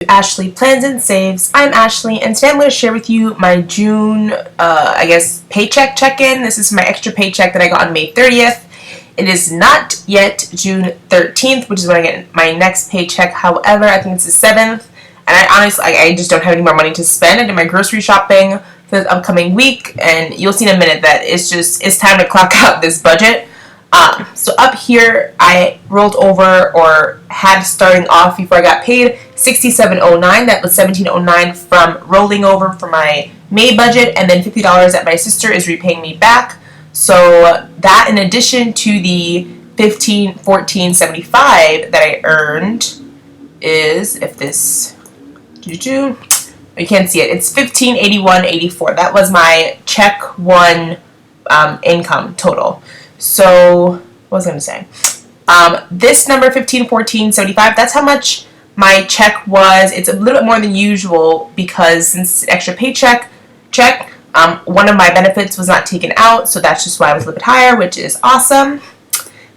Ashley Plans and Saves. I'm Ashley, and today I'm going to share with you my June, paycheck check-in. This is my extra paycheck that I got on May 30th. It is not yet June 13th, which is when I get my next paycheck. However, I think it's the 7th, and I just don't have any more money to spend. I did my grocery shopping for this upcoming week, and you'll see in a minute that it's time to clock out this budget. So up here, I rolled over, or had starting off before I got paid, $67.09. That was $17.09 from rolling over for my May budget, and then $50 that my sister is repaying me back. So that, in addition to the $14.75 that I earned, is, if this, you can't see it, it's $15.81.84. That was my check one income total. So, what was I going to say? This number, $15.14.75, that's how much my check was. It's a little bit more than usual because since it's an extra paycheck, one of my benefits was not taken out, so that's just why I was a little bit higher, which is awesome.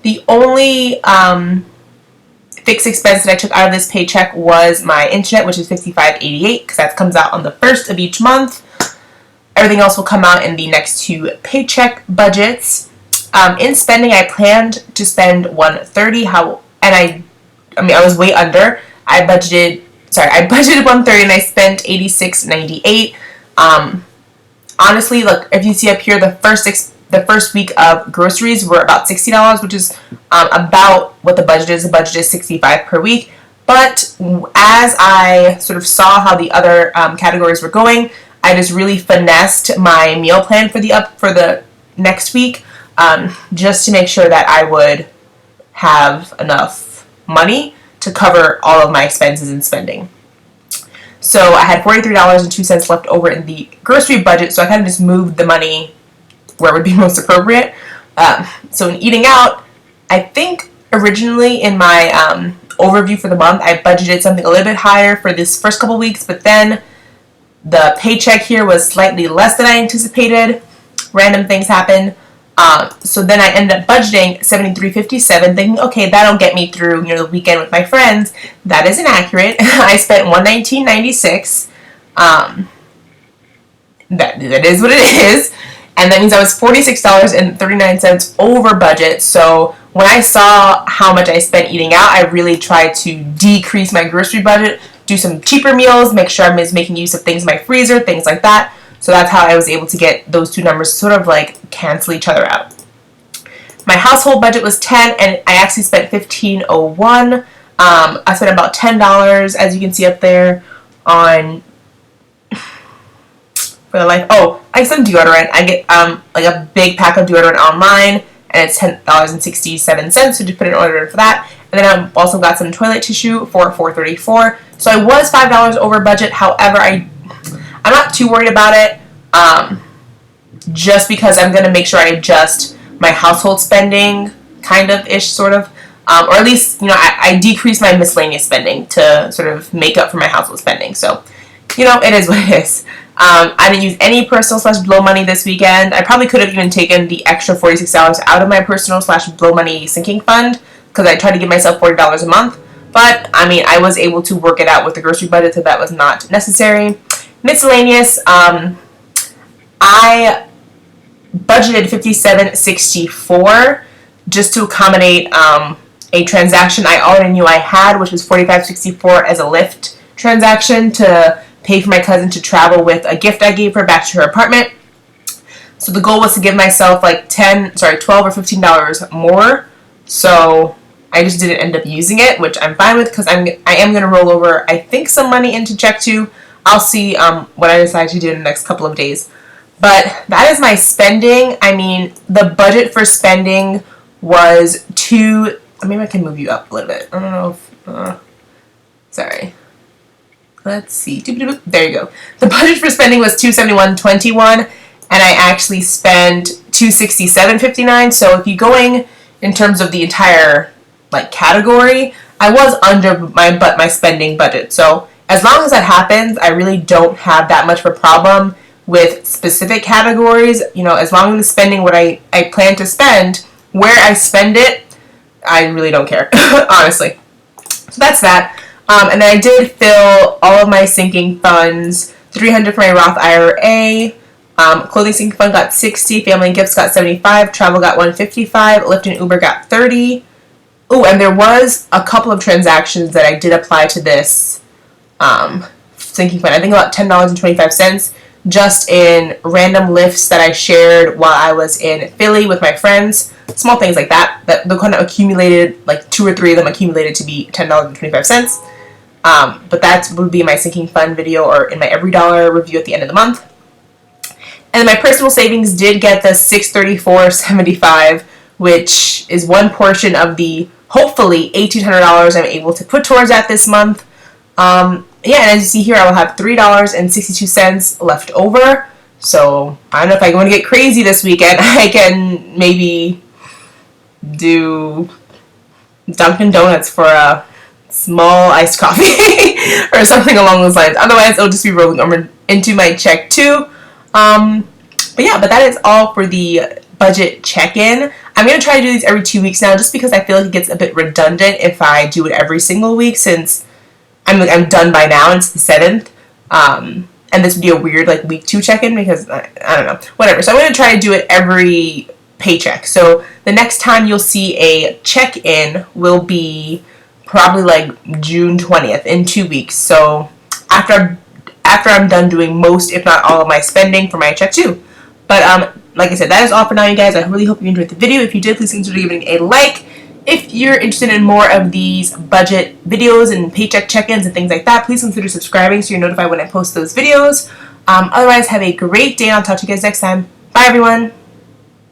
The only fixed expense that I took out of this paycheck was my internet, which is $55.88, because that comes out on the 1st of each month. Everything else will come out in the next two paycheck budgets. In spending, I planned to spend $130, I was way under. I budgeted $130 and I spent $86.98. Honestly, look, if you see up here, the first week of groceries were about $60, which is about what the budget is. The budget is $65 per week. But as I sort of saw how the other categories were going, I just really finessed my meal plan for the next week, just to make sure that I would have enough money to cover all of my expenses and spending. So I had $43.02 left over in the grocery budget, so I kind of just moved the money where it would be most appropriate. So in eating out, I think originally in my overview for the month, I budgeted something a little bit higher for this first couple weeks, but then the paycheck here was slightly less than I anticipated. Random things happen. So then I ended up budgeting $73.57, thinking, okay, that'll get me through, the weekend with my friends. That is inaccurate. I spent $119.96. That is what it is. And that means I was $46.39 over budget. So when I saw how much I spent eating out, I really tried to decrease my grocery budget, do some cheaper meals, make sure I'm making use of things in my freezer, things like that. So that's how I was able to get those two numbers sort of like cancel each other out. My household budget was $10, and I actually spent $15.01. I spent about $10, as you can see up there, on for the life. Oh, I get some deodorant. I get like a big pack of deodorant online, and it's $10.67. So just put an order in for that. And then I also got some toilet tissue for $4.34. So I was $5 over budget. However, I'm not too worried about it, just because I'm going to make sure I adjust my household spending, kind of ish, sort of, or at least, I decrease my miscellaneous spending to sort of make up for my household spending. So, it is what it is. I didn't use any personal/blow money this weekend. I probably could have even taken the extra $46 out of my personal/blow money sinking fund, because I tried to give myself $40 a month. But, I was able to work it out with the grocery budget, so that was not necessary. Miscellaneous, I budgeted $57.64 just to accommodate a transaction I already knew I had, which was $45.64 as a Lyft transaction to pay for my cousin to travel with a gift I gave her back to her apartment. So the goal was to give myself like $12 or $15 more. So I just didn't end up using it, which I'm fine with, because I am going to roll over, I think, some money into check 2. I'll see what I decide to do in the next couple of days. But that is my spending. The budget for spending was maybe I can move you up a little bit. I don't know if, sorry. Let's see. There you go. The budget for spending was $271.21, and I actually spent $267.59. So if you're going in terms of the entire category, I was under my spending budget. So as long as that happens, I really don't have that much of a problem with specific categories. As long as I'm spending what I plan to spend, where I spend it, I really don't care, honestly. So that's that. And then I did fill all of my sinking funds, 300 for my Roth IRA, clothing sinking fund got 60, family and gifts got 75, travel got 155, Lyft and Uber got 30. Oh, and there was a couple of transactions that I did apply to this sinking fund. I think about $10.25 just in random lifts that I shared while I was in Philly with my friends. Small things like that they kind of accumulated, like 2 or 3 of them accumulated to be $10.25. But that would be my sinking fund video or in my every dollar review at the end of the month. And then my personal savings did get the $634.75, which is one portion of the hopefully $1,800 I'm able to put towards that this month. Yeah, and as you see here, I will have $3.62 left over. So I don't know if I want to get crazy this weekend. I can maybe do Dunkin' Donuts for a small iced coffee or something along those lines. Otherwise, it'll just be rolling over into my check too. But that is all for the budget check-in. I'm going to try to do these every 2 weeks now just because I feel like it gets a bit redundant if I do it every single week, since I'm done by now and it's the 7th. And this would be a weird like week 2 check-in because I don't know, whatever. So I'm going to try to do it every paycheck. So the next time you'll see a check-in will be probably like June 20th in 2 weeks. So after I'm done doing most, if not all, of my spending for my check 2. But like I said, that is all for now, you guys. I really hope you enjoyed the video. If you did, please consider giving a like. If you're interested in more of these budget videos and paycheck check-ins and things like that, please consider subscribing so you're notified when I post those videos. Otherwise, have a great day, and I'll talk to you guys next time. Bye, everyone.